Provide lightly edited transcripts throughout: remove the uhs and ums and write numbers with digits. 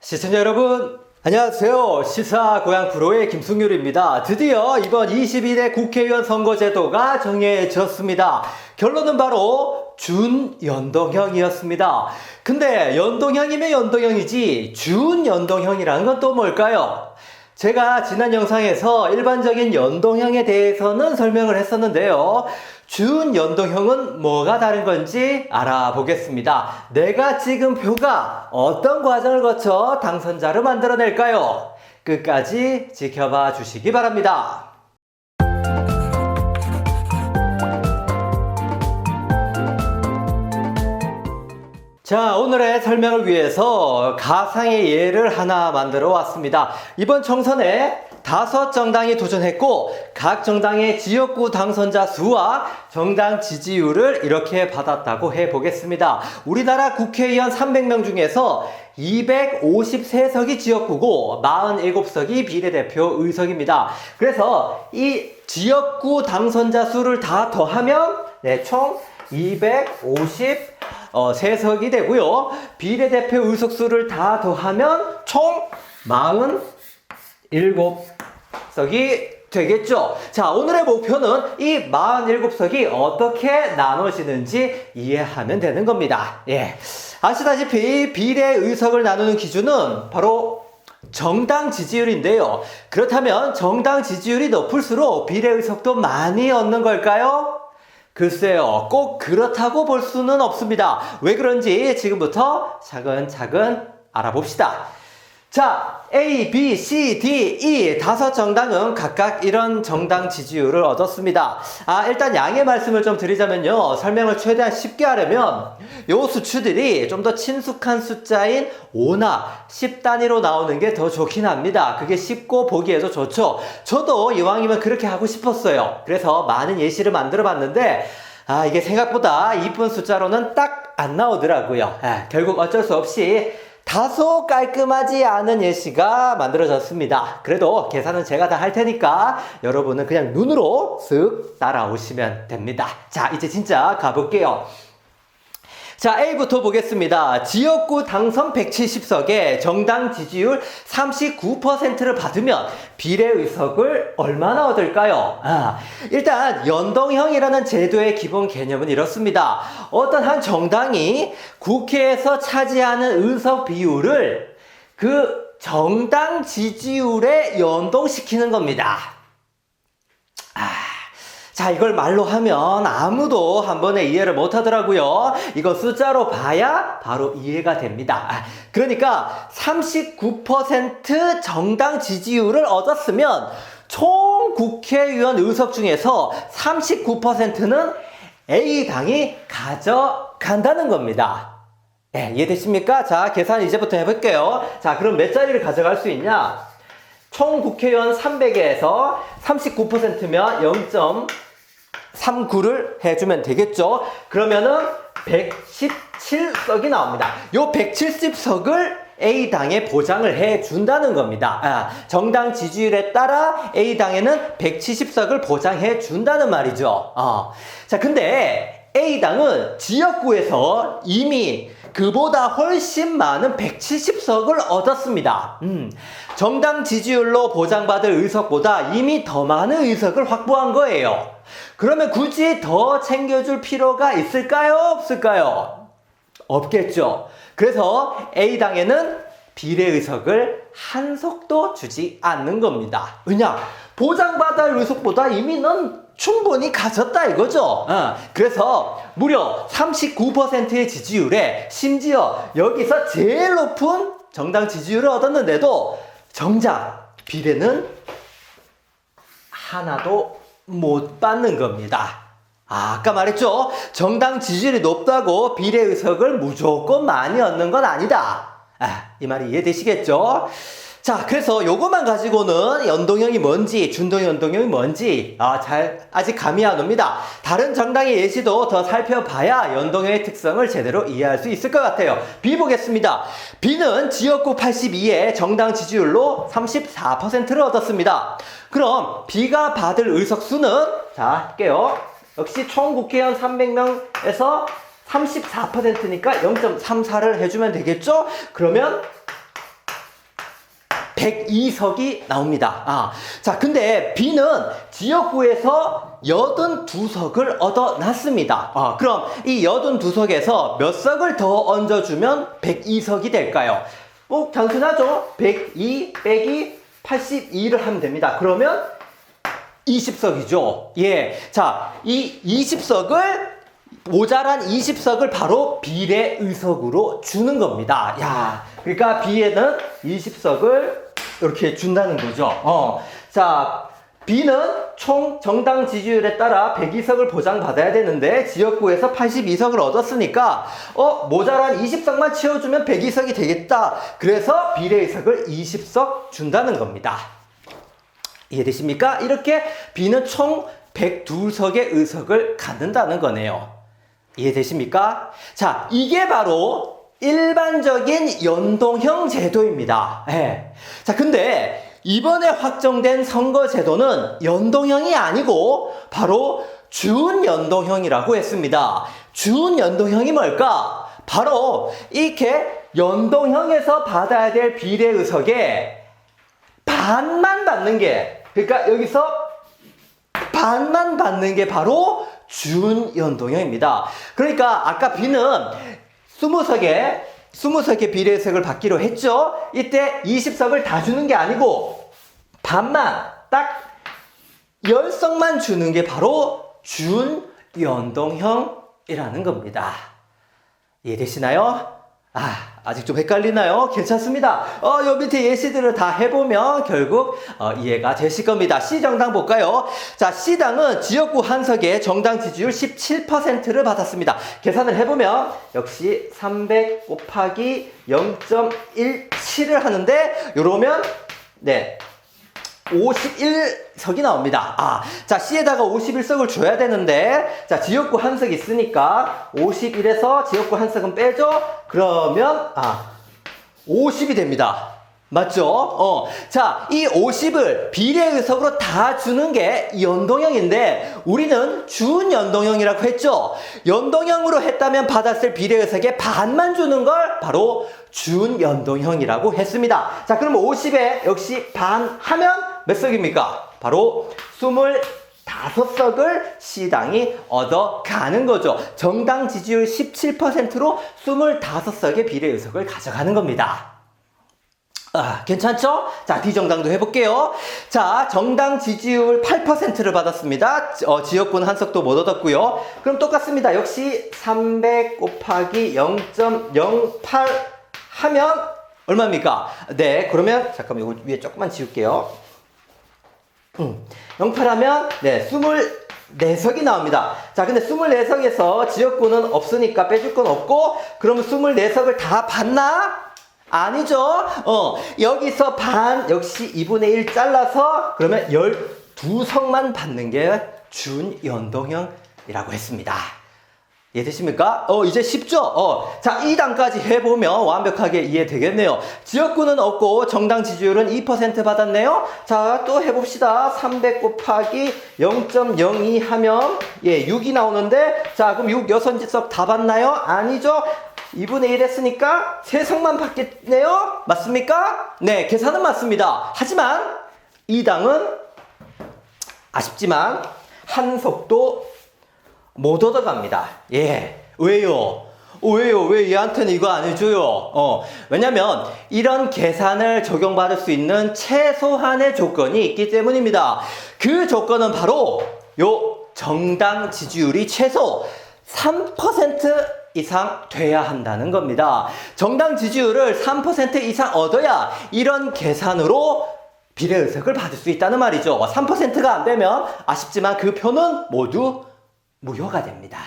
시청자 여러분, 안녕하세요. 시사고양 프로의 김승률입니다. 드디어 이번 22대 국회의원 선거제도가 정해졌습니다. 결론은 바로 준연동형이었습니다. 근데 연동형이면 연동형이지 준연동형이라는 건 또 뭘까요? 제가 지난 영상에서 일반적인 연동형에 대해서는 설명을 했었는데요. 준연동형은 뭐가 다른 건지 알아보겠습니다. 내가 찍은 표가 어떤 과정을 거쳐 당선자를 만들어낼까요? 끝까지 지켜봐 주시기 바랍니다. 자, 오늘의 설명을 위해서 가상의 예를 하나 만들어 왔습니다. 이번 총선에 5정당이 도전했고 각 정당의 지역구 당선자 수와 정당 지지율을 이렇게 받았다고 해보겠습니다. 우리나라 국회의원 300명 중에서 253석이 지역구고 47석이 비례대표 의석입니다. 그래서 이 지역구 당선자 수를 다 더하면 총 253석이 되고요. 비례대표 의석수를 다 더하면 총 47석이 되겠죠. 자, 오늘의 목표는 이 47석이 어떻게 나눠지는지 이해하면 되는 겁니다. 예. 아시다시피 비례의석을 나누는 기준은 바로 정당 지지율인데요. 그렇다면 정당 지지율이 높을수록 비례의석도 많이 얻는 걸까요? 글쎄요, 꼭 그렇다고 볼 수는 없습니다. 왜 그런지 지금부터 차근차근 알아봅시다. 자, A, B, C, D, E 5정당은 각각 이런 정당 지지율을 얻었습니다. 일단 양의 말씀을 좀 드리자면요. 설명을 최대한 쉽게 하려면 요 수치들이 좀 더 친숙한 숫자인 5나 10단위로 나오는 게 더 좋긴 합니다. 그게 쉽고 보기에도 좋죠. 저도 이왕이면 그렇게 하고 싶었어요. 그래서 많은 예시를 만들어 봤는데 이게 생각보다 이쁜 숫자로는 딱 안 나오더라고요. 결국 어쩔 수 없이 다소 깔끔하지 않은 예시가 만들어졌습니다. 그래도 계산은 제가 다 할 테니까 여러분은 그냥 눈으로 쓱 따라오시면 됩니다. 자, 이제 진짜 가볼게요. 자, A부터 보겠습니다. 지역구 당선 170석에 정당 지지율 39%를 받으면 비례의석을 얼마나 얻을까요? 일단 연동형이라는 제도의 기본 개념은 이렇습니다. 어떤 한 정당이 국회에서 차지하는 의석 비율을 그 정당 지지율에 연동시키는 겁니다. 자, 이걸 말로 하면 아무도 한 번에 이해를 못 하더라고요. 이거 숫자로 봐야 바로 이해가 됩니다. 그러니까 39% 정당 지지율을 얻었으면 총 국회의원 의석 중에서 39%는 A당이 가져간다는 겁니다. 이해되십니까? 자, 계산 이제부터 해볼게요. 자, 그럼 몇 자리를 가져갈 수 있냐? 총 국회의원 300에서 39%면 0.39를 해주면 되겠죠. 그러면은 117석이 나옵니다. 요 170석을 A당에 보장을 해준다는 겁니다. 정당 지지율에 따라 A당에는 170석을 보장해 준다는 말이죠. 자, 근데 A당은 지역구에서 이미 그보다 훨씬 많은 170석을 얻었습니다. 정당 지지율로 보장받을 의석보다 이미 더 많은 의석을 확보한 거예요. 그러면 굳이 더 챙겨줄 필요가 있을까요? 없을까요? 없겠죠. 그래서 A당에는 비례의석을 한 석도 주지 않는 겁니다. 왜냐? 보장받을 의석보다 이미 넌 충분히 가졌다 이거죠. 그래서 무려 39%의 지지율에 심지어 여기서 제일 높은 정당 지지율을 얻었는데도 정작 비례는 하나도 못 받는 겁니다. 아까 말했죠. 정당 지지율이 높다고 비례의석을 무조건 많이 얻는 건 아니다. 이 말이 이해되시겠죠? 자, 그래서 요것만 가지고는 연동형이 뭔지, 준연동형이 뭔지 아직 감이 안 옵니다. 다른 정당의 예시도 더 살펴봐야 연동형의 특성을 제대로 이해할 수 있을 것 같아요. B 보겠습니다. B는 지역구 82에 정당 지지율로 34%를 얻었습니다. 그럼 B가 받을 의석수는 자, 할게요. 역시 총 국회의원 300명에서 34%니까 0.34를 해주면 되겠죠? 그러면 102석이 나옵니다. 자, 근데 B는 지역구에서 82석을 얻어놨습니다. 그럼 이 82석에서 몇 석을 더 얹어주면 102석이 될까요? 단순하죠? 102 빼기 82를 하면 됩니다. 그러면 20석이죠. 예. 자, 이 20석을 모자란 20석을 바로 B의 의석으로 주는 겁니다. 야, 그러니까 B에는 20석을 이렇게 준다는 거죠. 자, B는 총 정당 지지율에 따라 102석을 보장받아야 되는데 지역구에서 82석을 얻었으니까 모자란 20석만 채워주면 102석이 되겠다. 그래서 비례의석을 20석 준다는 겁니다. 이해되십니까? 이렇게 B는 총 102석의 의석을 갖는다는 거네요. 이해되십니까? 자, 이게 바로 일반적인 연동형 제도입니다. 예. 자, 근데 이번에 확정된 선거제도는 연동형이 아니고 바로 준연동형이라고 했습니다. 준연동형이 뭘까? 바로 이렇게 연동형에서 받아야 될 비례의석의 반만 받는 게, 그러니까 여기서 반만 받는 게 바로 준연동형입니다. 그러니까 아까 B는 20석의 비례의석을 받기로 했죠. 이때 20석을 다 주는 게 아니고 반만, 딱 10석만 주는 게 바로 준연동형이라는 겁니다. 이해되시나요? 아직 좀 헷갈리나요? 괜찮습니다. 요 밑에 예시들을 다 해보면 결국 이해가 되실 겁니다. C정당 볼까요? 자, C당은 지역구 한 석에 정당 지지율 17%를 받았습니다. 계산을 해보면 역시 300 곱하기 0.17을 하는데 요러면 51석이 나옵니다. 자, C에다가 51석을 줘야 되는데, 자, 지역구 한 석 있으니까 51에서 지역구 한 석은 빼죠? 그러면 50이 됩니다. 맞죠? 자, 이 50을 비례의석으로 다 주는 게 연동형인데 우리는 준연동형이라고 했죠. 연동형으로 했다면 받았을 비례의석의 반만 주는 걸 바로 준연동형이라고 했습니다. 자, 그럼 50에 역시 반 하면 몇 석입니까? 바로 25석을 C당이 얻어가는 거죠. 정당 지지율 17%로 25석의 비례의석을 가져가는 겁니다. 괜찮죠? 자, D정당도 해볼게요. 자, 정당 지지율 8%를 받았습니다. 지역구는 한 석도 못 얻었고요. 그럼 똑같습니다. 역시 300 곱하기 0.08 하면 얼마입니까? 네, 그러면 잠깐만 이거 위에 조금만 지울게요. 08 하면 24석이 나옵니다. 자, 근데 24석에서 지역구는 없으니까 빼줄 건 없고, 그러면 24석을 다 받나? 아니죠. 여기서 반 역시 2분의 1 잘라서 그러면 12석만 받는 게 준연동형이라고 했습니다. 이해되십니까? 이제 쉽죠? 자, 2단까지 해보면 완벽하게 이해되겠네요. 지역구는 없고 정당 지지율은 2% 받았네요. 자, 또 해봅시다. 300 곱하기 0.02 하면 6이 나오는데, 자, 그럼 6 6석 다 받나요? 아니죠. 2분의 1 했으니까 3석만 받겠네요? 맞습니까? 네, 계산은 맞습니다. 하지만 이 당은 아쉽지만 한 석도 못 얻어갑니다. 왜요? 왜 얘한테는 이거 안 해줘요? 왜냐면 이런 계산을 적용받을 수 있는 최소한의 조건이 있기 때문입니다. 그 조건은 바로 요 정당 지지율이 최소 3% 이상 돼야 한다는 겁니다. 정당 지지율을 3% 이상 얻어야 이런 계산으로 비례의석을 받을 수 있다는 말이죠. 3%가 안 되면 아쉽지만 그 표는 모두 무효가 됩니다.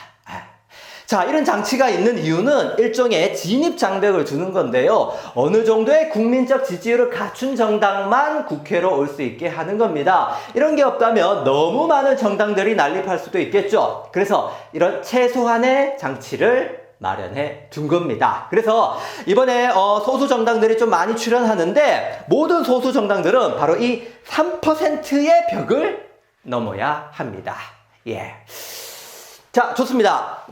자, 이런 장치가 있는 이유는 일종의 진입장벽을 두는 건데요. 어느 정도의 국민적 지지율을 갖춘 정당만 국회로 올 수 있게 하는 겁니다. 이런 게 없다면 너무 많은 정당들이 난립할 수도 있겠죠. 그래서 이런 최소한의 장치를 마련해 둔 겁니다. 그래서 이번에 소수 정당들이 좀 많이 출연하는데 모든 소수 정당들은 바로 이 3%의 벽을 넘어야 합니다. 자, 좋습니다.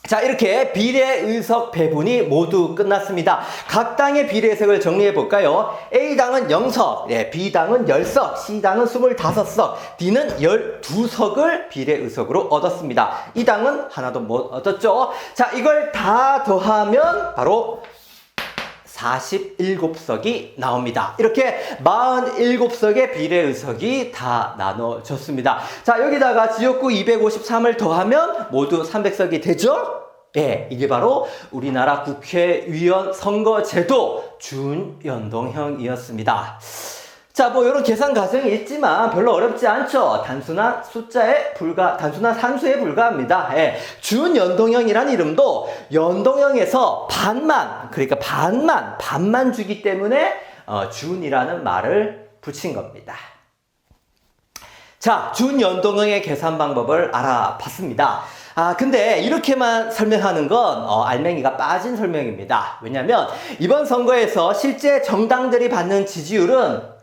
자, 이렇게 비례의석 배분이 모두 끝났습니다. 각 당의 비례의석을 정리해 볼까요? A당은 0석, B당은 10석, C당은 25석, D는 12석을 비례의석으로 얻었습니다. 이 당은 하나도 못 얻었죠. 자, 이걸 다 더하면 바로 47석이 나옵니다. 이렇게 47석의 비례의석이 다 나눠졌습니다. 자, 여기다가 지역구 253을 더하면 모두 300석이 되죠? 예, 이게 바로 우리나라 국회의원 선거제도 준연동형이었습니다. 자, 뭐 이런 계산 과정이 있지만 별로 어렵지 않죠. 단순한 단순한 산수에 불과합니다. 예, 준연동형이란 이름도 연동형에서 그러니까 반만 주기 때문에 준이라는 말을 붙인 겁니다. 자, 준연동형의 계산 방법을 알아봤습니다. 근데 이렇게만 설명하는 건 알맹이가 빠진 설명입니다. 왜냐면 이번 선거에서 실제 정당들이 받는 지지율은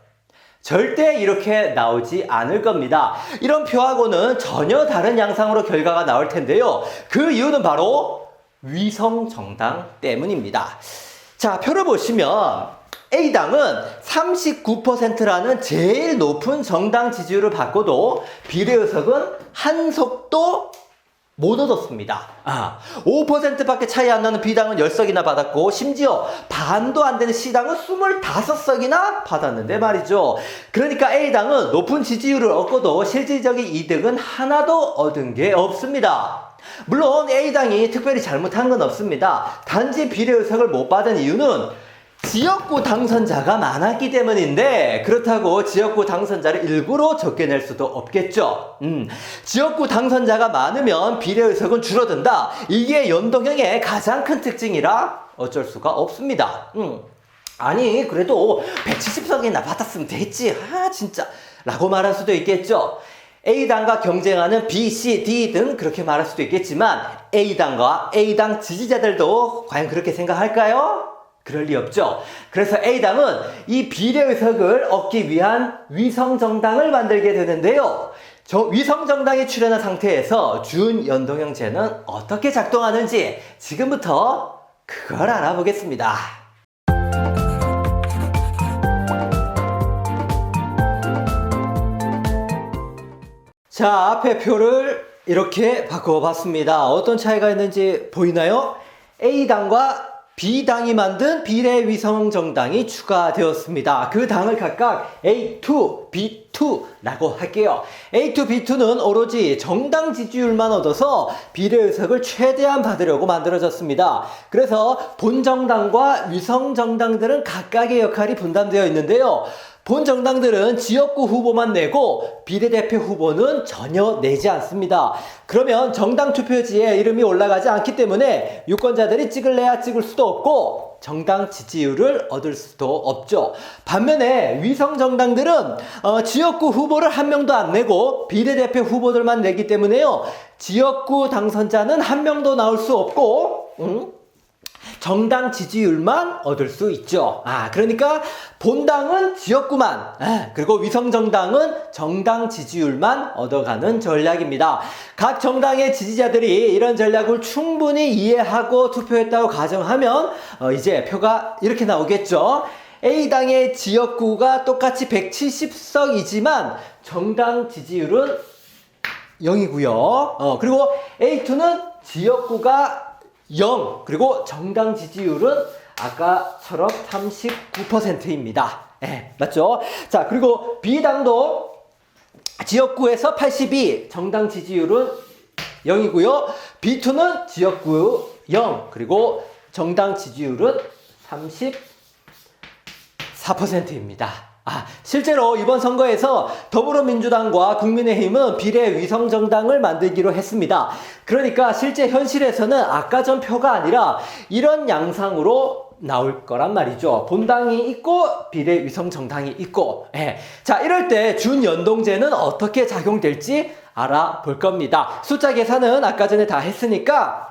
절대 이렇게 나오지 않을 겁니다. 이런 표하고는 전혀 다른 양상으로 결과가 나올 텐데요. 그 이유는 바로 위성정당 때문입니다. 자, 표를 보시면 A당은 39%라는 제일 높은 정당 지지율을 받고도 비례의석은 한 석도 못 얻었습니다. 5%밖에 차이 안 나는 B당은 10석이나 받았고 심지어 반도 안 되는 C당은 25석이나 받았는데 말이죠. 그러니까 A당은 높은 지지율을 얻고도 실질적인 이득은 하나도 얻은 게 없습니다. 물론 A당이 특별히 잘못한 건 없습니다. 단지 비례의석을 못 받은 이유는 지역구 당선자가 많았기 때문인데 그렇다고 지역구 당선자를 일부러 적게 낼 수도 없겠죠. 지역구 당선자가 많으면 비례의석은 줄어든다. 이게 연동형의 가장 큰 특징이라 어쩔 수가 없습니다. 아니 그래도 170석이나 받았으면 됐지. 진짜 라고 말할 수도 있겠죠. A당과 경쟁하는 B, C, D 등 그렇게 말할 수도 있겠지만 A당과 A당 지지자들도 과연 그렇게 생각할까요? 그럴 리 없죠. 그래서 A당은 이 비례의석을 얻기 위한 위성정당을 만들게 되는데요. 위성정당이 출현한 상태에서 준연동형제는 어떻게 작동하는지 지금부터 그걸 알아보겠습니다. 자, 앞에 표를 이렇게 바꿔봤습니다. 어떤 차이가 있는지 보이나요? A당과 B당이 만든 비례위성정당이 추가되었습니다. 그 당을 각각 A2, B2라고 할게요. A2, B2는 오로지 정당 지지율만 얻어서 비례의석을 최대한 받으려고 만들어졌습니다. 그래서 본정당과 위성정당들은 각각의 역할이 분담되어 있는데요. 본 정당들은 지역구 후보만 내고 비례대표 후보는 전혀 내지 않습니다. 그러면 정당 투표지에 이름이 올라가지 않기 때문에 유권자들이 찍을래야 찍을 수도 없고 정당 지지율을 얻을 수도 없죠. 반면에 위성 정당들은 지역구 후보를 한 명도 안 내고 비례대표 후보들만 내기 때문에요. 지역구 당선자는 한 명도 나올 수 없고 정당 지지율만 얻을 수 있죠. 그러니까 본당은 지역구만, 그리고 위성정당은 정당 지지율만 얻어가는 전략입니다. 각 정당의 지지자들이 이런 전략을 충분히 이해하고 투표했다고 가정하면 이제 표가 이렇게 나오겠죠. A당의 지역구가 똑같이 170석이지만 정당 지지율은 0이고요. 그리고 A2는 지역구가 0, 그리고 정당 지지율은 아까처럼 39%입니다. 맞죠? 자, 그리고 B당도 지역구에서 82, 정당 지지율은 0이고요. B2는 지역구 0, 그리고 정당 지지율은 34%입니다. 실제로 이번 선거에서 더불어민주당과 국민의힘은 비례위성정당을 만들기로 했습니다. 그러니까 실제 현실에서는 아까 전 표가 아니라 이런 양상으로 나올 거란 말이죠. 본당이 있고 비례위성정당이 있고. 자, 이럴 때 준연동제는 어떻게 작용될지 알아볼 겁니다. 숫자 계산은 아까 전에 다 했으니까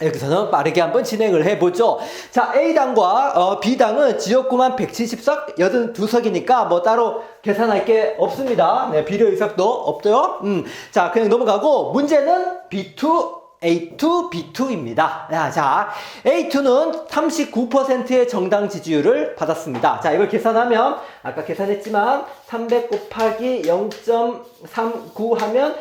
여기서는 빠르게 한번 진행을 해보죠. 자, A당과 B당은 지역구만 170석, 82석이니까 뭐 따로 계산할 게 없습니다. 비례의석도 없죠. 자, 그냥 넘어가고 문제는 B2, A2, B2입니다. 자, A2는 39%의 정당 지지율을 받았습니다. 자, 이걸 계산하면, 아까 계산했지만, 300 곱하기 0.39 하면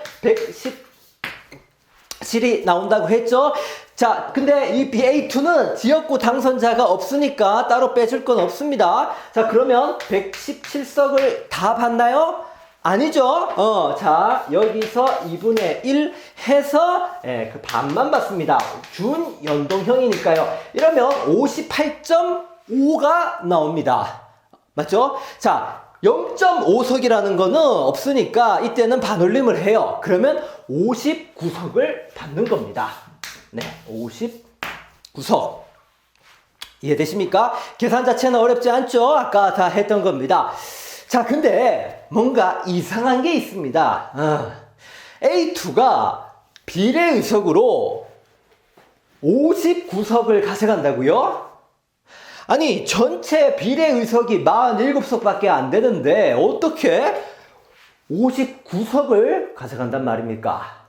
117이 나온다고 했죠? 자, 근데 이 A2는 지역구 당선자가 없으니까 따로 빼줄 건 없습니다. 자, 그러면 117석을 다 받나요? 아니죠. 자, 여기서 2분의 1 해서 그 반만 받습니다. 준 연동형이니까요. 이러면 58.5가 나옵니다. 맞죠? 자, 0.5석이라는 거는 없으니까 이때는 반올림을 해요. 그러면 59석을 받는 겁니다. 네, 59석. 이해되십니까? 계산 자체는 어렵지 않죠? 아까 다 했던 겁니다. 자, 근데 뭔가 이상한 게 있습니다. A2가 비례의석으로 59석을 가져간다고요? 아니, 전체 비례의석이 47석밖에 안 되는데 어떻게 59석을 가져간단 말입니까?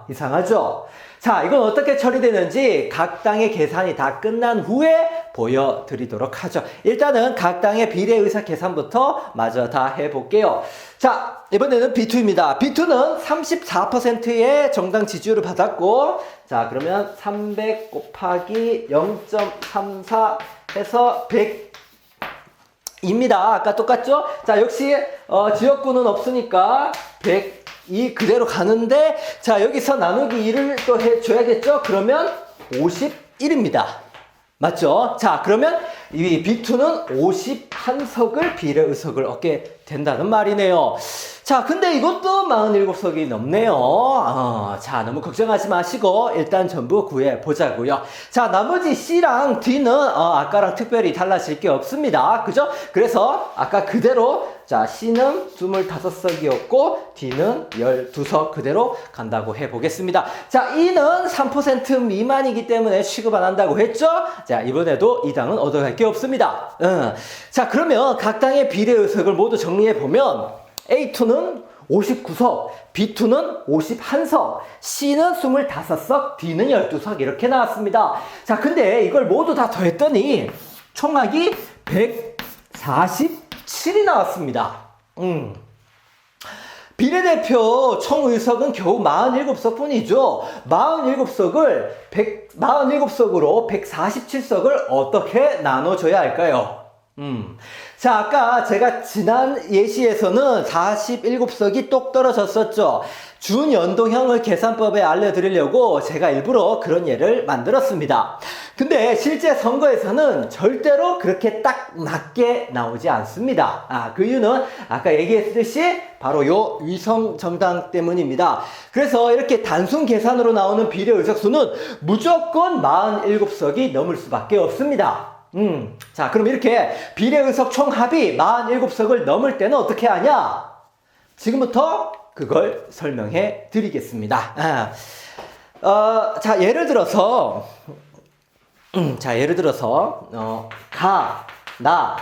이상하죠? 자, 이건 어떻게 처리되는지 각 당의 계산이 다 끝난 후에 보여드리도록 하죠. 일단은 각 당의 비례의석 계산부터 마저 다 해볼게요. 자, 이번에는 B2입니다. B2는 34%의 정당 지지율을 받았고, 자, 그러면 300 곱하기 0.34 해서 100입니다. 아까 똑같죠? 자, 역시 지역구는 없으니까 100이 그대로 가는데, 자, 여기서 나누기 2를 또 해줘야겠죠? 그러면 51입니다. 맞죠? 자, 그러면 이 B2는 51석을 비례의석을 얻게 된다는 말이네요. 자, 근데 이것도 47석이 넘네요. 자, 너무 걱정하지 마시고 일단 전부 구해보자고요. 자, 나머지 C랑 D는 아까랑 특별히 달라질 게 없습니다. 그죠? 그래서 아까 그대로, 자, C는 25석이었고 D는 12석 그대로 간다고 해보겠습니다. 자, E는 3% 미만이기 때문에 취급 안 한다고 했죠? 자, 이번에도 이 당은 얻어갈 게 없습니다. 자, 그러면 각 당의 비례의석을 모두 정리해보면 A2는 59석, B2는 51석, C는 25석, D는 12석 이렇게 나왔습니다. 자, 근데 이걸 모두 다 더했더니 총합이 147이 나왔습니다. 비례대표 총의석은 겨우 47석 뿐이죠. 47석으로 147석을 어떻게 나눠줘야 할까요? 자, 아까 제가 지난 예시에서는 47석이 똑 떨어졌었죠. 준연동형을 계산법에 알려드리려고 제가 일부러 그런 예를 만들었습니다. 근데 실제 선거에서는 절대로 그렇게 딱 맞게 나오지 않습니다. 그 이유는 아까 얘기했듯이 바로 요 위성정당 때문입니다. 그래서 이렇게 단순 계산으로 나오는 비례의석 수는 무조건 47석이 넘을 수밖에 없습니다. 자, 그럼 이렇게 비례의석 총합이 47석을 넘을 때는 어떻게 하냐? 지금부터 그걸 설명해 드리겠습니다. 자, 예를 들어서, 가, 나,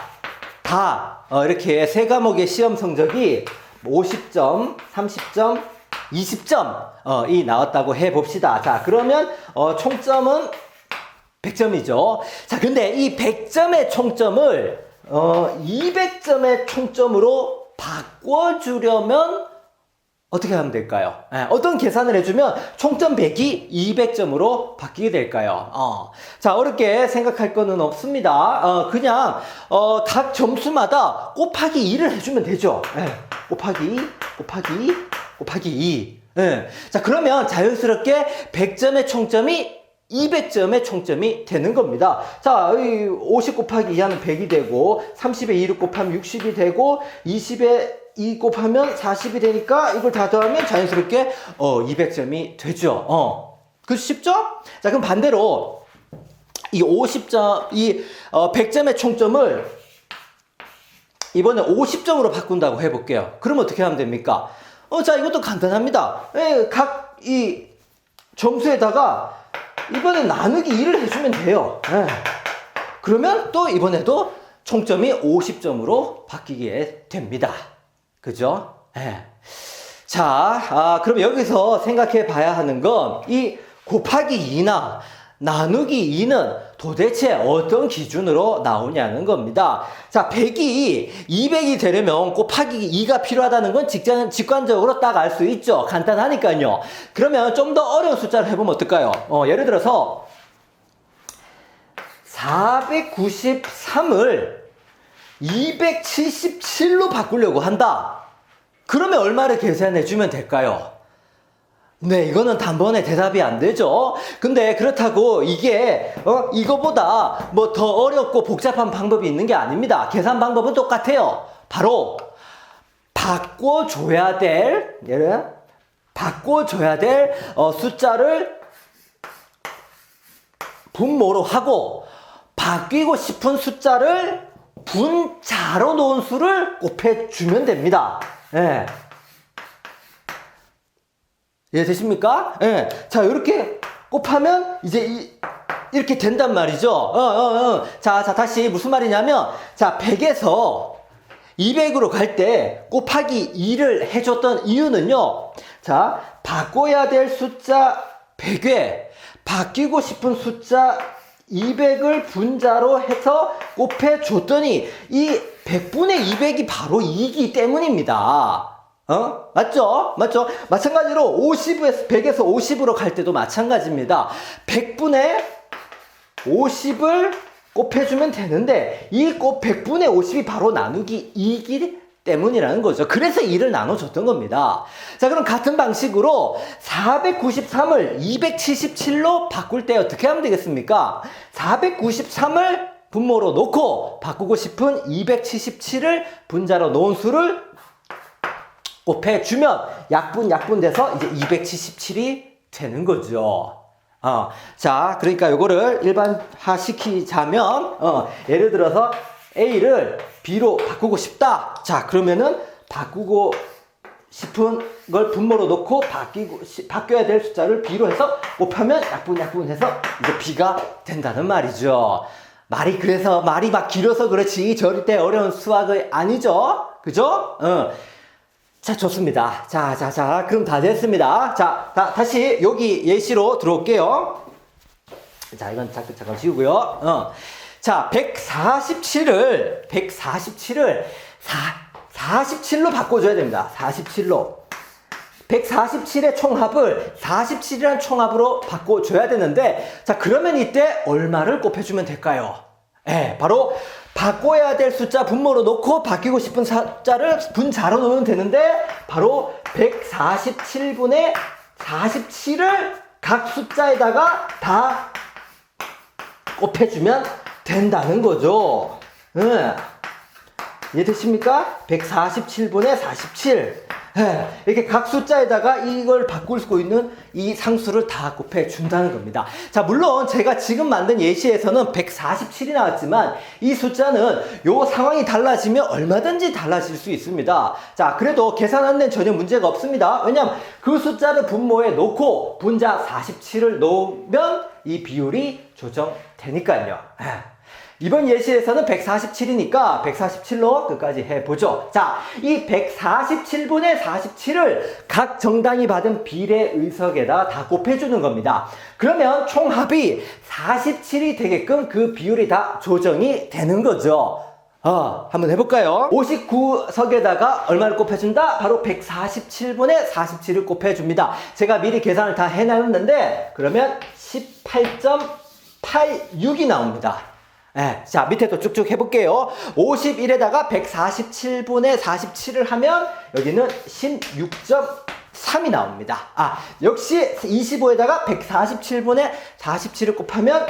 다, 이렇게 세 과목의 시험 성적이 50점, 30점, 20점이 나왔다고 해 봅시다. 자, 그러면, 총점은 100점이죠. 자, 근데 이 100점의 총점을 200점의 총점으로 바꿔주려면 어떻게 하면 될까요? 어떤 계산을 해주면 총점 100이 200점으로 바뀌게 될까요? 자, 어렵게 생각할 거는 없습니다. 그냥 각 점수마다 곱하기 2를 해주면 되죠. 곱하기 2. 자, 그러면 자연스럽게 100점의 총점이 200점의 총점이 되는 겁니다. 자, 50 곱하기 2 하면 100이 되고, 30에 2를 곱하면 60이 되고, 20에 2 곱하면 40이 되니까 이걸 다 더하면 자연스럽게 200점이 되죠. 그 쉽죠? 자, 그럼 반대로 이 100점의 총점을 이번에 50점으로 바꾼다고 해볼게요. 그럼 어떻게 하면 됩니까? 자, 이것도 간단합니다. 각 이 점수에다가 이번에 나누기 2를 해주면 돼요. 그러면 또 이번에도 총점이 50점으로 바뀌게 됩니다. 그죠? 자, 그럼 여기서 생각해 봐야 하는 건 이 곱하기 2나 나누기 2는 도대체 어떤 기준으로 나오냐는 겁니다. 자, 100이 200이 되려면 곱하기 2가 필요하다는 건 직관적으로 딱 알 수 있죠. 간단하니까요. 그러면 좀 더 어려운 숫자를 해보면 어떨까요? 예를 들어서 493을 277로 바꾸려고 한다. 그러면 얼마를 계산해주면 될까요? 네, 이거는 단번에 대답이 안 되죠. 근데 그렇다고 이게 이거보다 뭐 더 어렵고 복잡한 방법이 있는 게 아닙니다. 계산 방법은 똑같아요. 바로 바꿔줘야 될 숫자를 분모로 하고 바뀌고 싶은 숫자를 분자로 놓은 수를 곱해주면 됩니다. 네. 이해되십니까? 예. 자, 이렇게 곱하면 이제 이렇게 된단 말이죠. 자, 다시 무슨 말이냐면, 자, 100에서 200으로 갈 때 곱하기 2를 해줬던 이유는요. 자, 바꿔야 될 숫자 100에 바뀌고 싶은 숫자 200을 분자로 해서 곱해줬더니 이 100분의 200이 바로 2이기 때문입니다. 맞죠? 마찬가지로 100에서 50으로 갈 때도 마찬가지입니다. 100분의 50을 곱해주면 되는데, 100분의 50이 바로 나누기 2이기 때문이라는 거죠. 그래서 2를 나눠줬던 겁니다. 자, 그럼 같은 방식으로 493을 277로 바꿀 때 어떻게 하면 되겠습니까? 493을 분모로 놓고 바꾸고 싶은 277을 분자로 놓은 수를 곱해주면 약분 돼서 이제 277이 되는 거죠. 자, 그러니까 요거를 일반화시키자면, 예를 들어서 A를 B로 바꾸고 싶다. 자, 그러면은 바꾸고 싶은 걸 분모로 놓고 바뀌어야 될 숫자를 B로 해서 곱하면 약분해서 이제 B가 된다는 말이죠. 그래서 말이 막 길어서 그렇지 절대 어려운 수학이 아니죠. 그죠? 자, 좋습니다. 자, 그럼 다 됐습니다. 자, 다시 여기 예시로 들어올게요. 자, 이건 잠깐 지우고요. 자, 147을 47로 바꿔줘야 됩니다. 47로. 147의 총합을 47이라는 총합으로 바꿔줘야 되는데, 자, 그러면 이때 얼마를 곱해주면 될까요? 바로 바꿔야 될 숫자 분모로 놓고 바뀌고 싶은 숫자를 분자로 놓으면 되는데, 바로 147분의 47을 각 숫자에다가 다 곱해주면 된다는 거죠. 이해되십니까? 147분의 47. 이렇게 각 숫자에다가 이걸 바꿀 수 있는 이 상수를 다 곱해준다는 겁니다. 자, 물론 제가 지금 만든 예시에서는 147이 나왔지만 이 숫자는 요 상황이 달라지면 얼마든지 달라질 수 있습니다. 자, 그래도 계산하는 데는 전혀 문제가 없습니다. 왜냐면 그 숫자를 분모에 놓고 분자 47을 놓으면 이 비율이 조정되니까요. 이번 예시에서는 147이니까 147로 끝까지 해보죠. 자, 이 147분의 47을 각 정당이 받은 비례의석에다 다 곱해주는 겁니다. 그러면 총합이 47이 되게끔 그 비율이 다 조정이 되는 거죠. 한번 해볼까요? 59석에다가 얼마를 곱해준다? 바로 147분의 47을 곱해줍니다. 제가 미리 계산을 다 해놨는데, 그러면 18.86이 나옵니다. 자, 밑에도 쭉쭉 해볼게요. 51에다가 147분의 47을 하면 여기는 16.3이 나옵니다. 역시 25에다가 147분의 47을 곱하면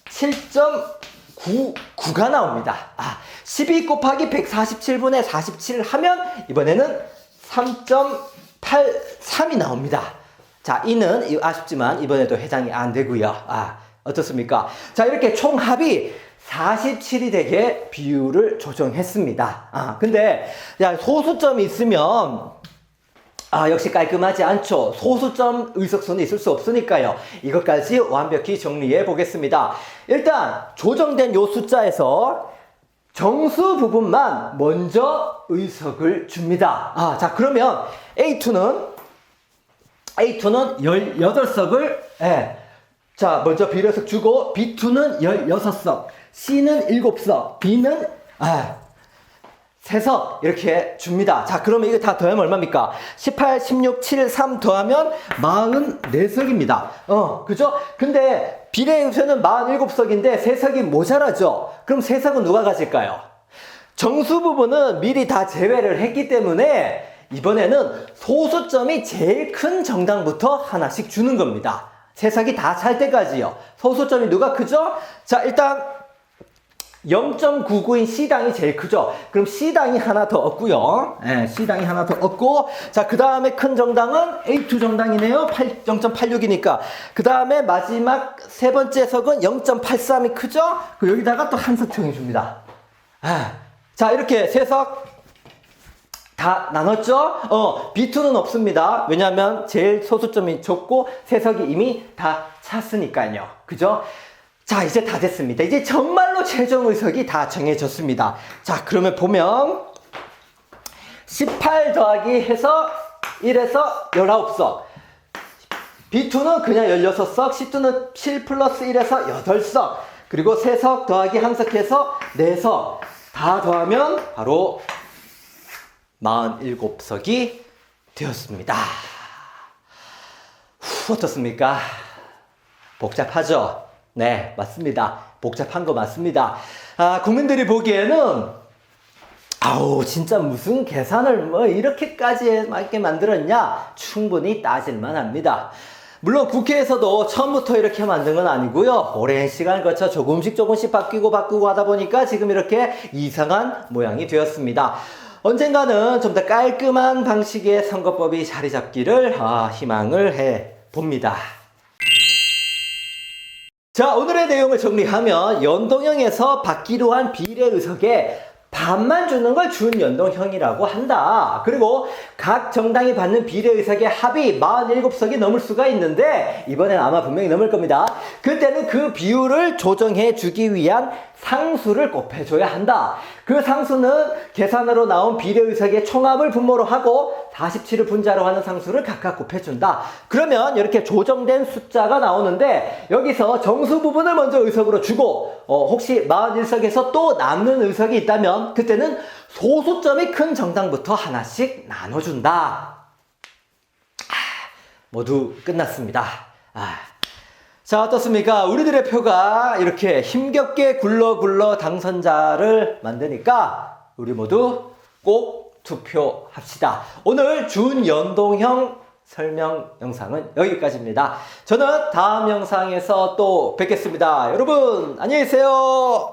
7.99가 나옵니다. 12 곱하기 147분의 47을 하면 이번에는 3.83이 나옵니다. 자, 이는 아쉽지만 이번에도 해당이 안 되고요. 어떻습니까? 자, 이렇게 총합이 47이 되게 비율을 조정했습니다. 근데 소수점이 있으면 역시 깔끔하지 않죠. 소수점 의석수는 있을 수 없으니까요. 이것까지 완벽히 정리해 보겠습니다. 일단 조정된 요 숫자에서 정수 부분만 먼저 의석을 줍니다. 자, 그러면 A2는 18석을 자, 먼저 비례석 주고 B2는 16석, C는 7석, B는 3석 이렇게 줍니다. 자, 그러면 이거 다 더하면 얼마입니까? 18, 16, 7, 3 더하면 44석입니다. 그죠? 근데 비례의석은 47석인데 3석이 모자라죠? 그럼 3석은 누가 가질까요? 정수 부분은 미리 다 제외를 했기 때문에 이번에는 소수점이 제일 큰 정당부터 하나씩 주는 겁니다. 3석이 다 찰 때까지요. 소수점이 누가 크죠? 자, 일단 0.99인 C당이 제일 크죠. 그럼 C당이 하나 더 얻고요. C당이 하나 더 얻고, 자, 그 다음에 큰 정당은 A2 정당이네요. 0.86이니까. 그 다음에 마지막 세 번째 석은 0.83이 크죠? 여기다가 또 한 석 청해줍니다. 자, 이렇게 세 석 다 나눴죠? B2는 없습니다. 왜냐하면 제일 소수점이 적고 세석이 이미 다 찼으니까요. 그죠? 자, 이제 다 됐습니다. 이제 정말로 최종 의석이 다 정해졌습니다. 자, 그러면 보면 18 더하기 해서 1에서 19석, B2는 그냥 16석, C2는 7 플러스 1에서 8석, 그리고 3석 더하기 함석해서 4석 다 더하면 바로 47석이 되었습니다. 어떻습니까? 복잡하죠? 네, 맞습니다. 복잡한 거 맞습니다. 국민들이 보기에는 진짜 무슨 계산을 뭐 이렇게까지 맞게 만들었냐? 충분히 따질만 합니다. 물론 국회에서도 처음부터 이렇게 만든 건 아니고요. 오랜 시간을 거쳐 조금씩 바뀌고 하다 보니까 지금 이렇게 이상한 모양이 되었습니다. 언젠가는 좀 더 깔끔한 방식의 선거법이 자리 잡기를 희망을 해 봅니다. 자, 오늘의 내용을 정리하면 연동형에서 받기로 한 비례의석에 반만 주는 걸 준연동형이라고 한다. 그리고 각 정당이 받는 비례의석의 합이 47석이 넘을 수가 있는데 이번엔 아마 분명히 넘을 겁니다. 그때는 그 비율을 조정해 주기 위한 상수를 곱해줘야 한다. 그 상수는 계산으로 나온 비례의석의 총합을 분모로 하고 47을 분자로 하는 상수를 각각 곱해준다. 그러면 이렇게 조정된 숫자가 나오는데 여기서 정수 부분을 먼저 의석으로 주고 혹시 41석에서 또 남는 의석이 있다면 그때는 소수점이 큰 정당부터 하나씩 나눠준다. 모두 끝났습니다. 자, 어떻습니까? 우리들의 표가 이렇게 힘겹게 굴러 당선자를 만드니까 우리 모두 꼭 투표합시다. 오늘 준연동형 설명 영상은 여기까지입니다. 저는 다음 영상에서 또 뵙겠습니다. 여러분, 안녕히 계세요.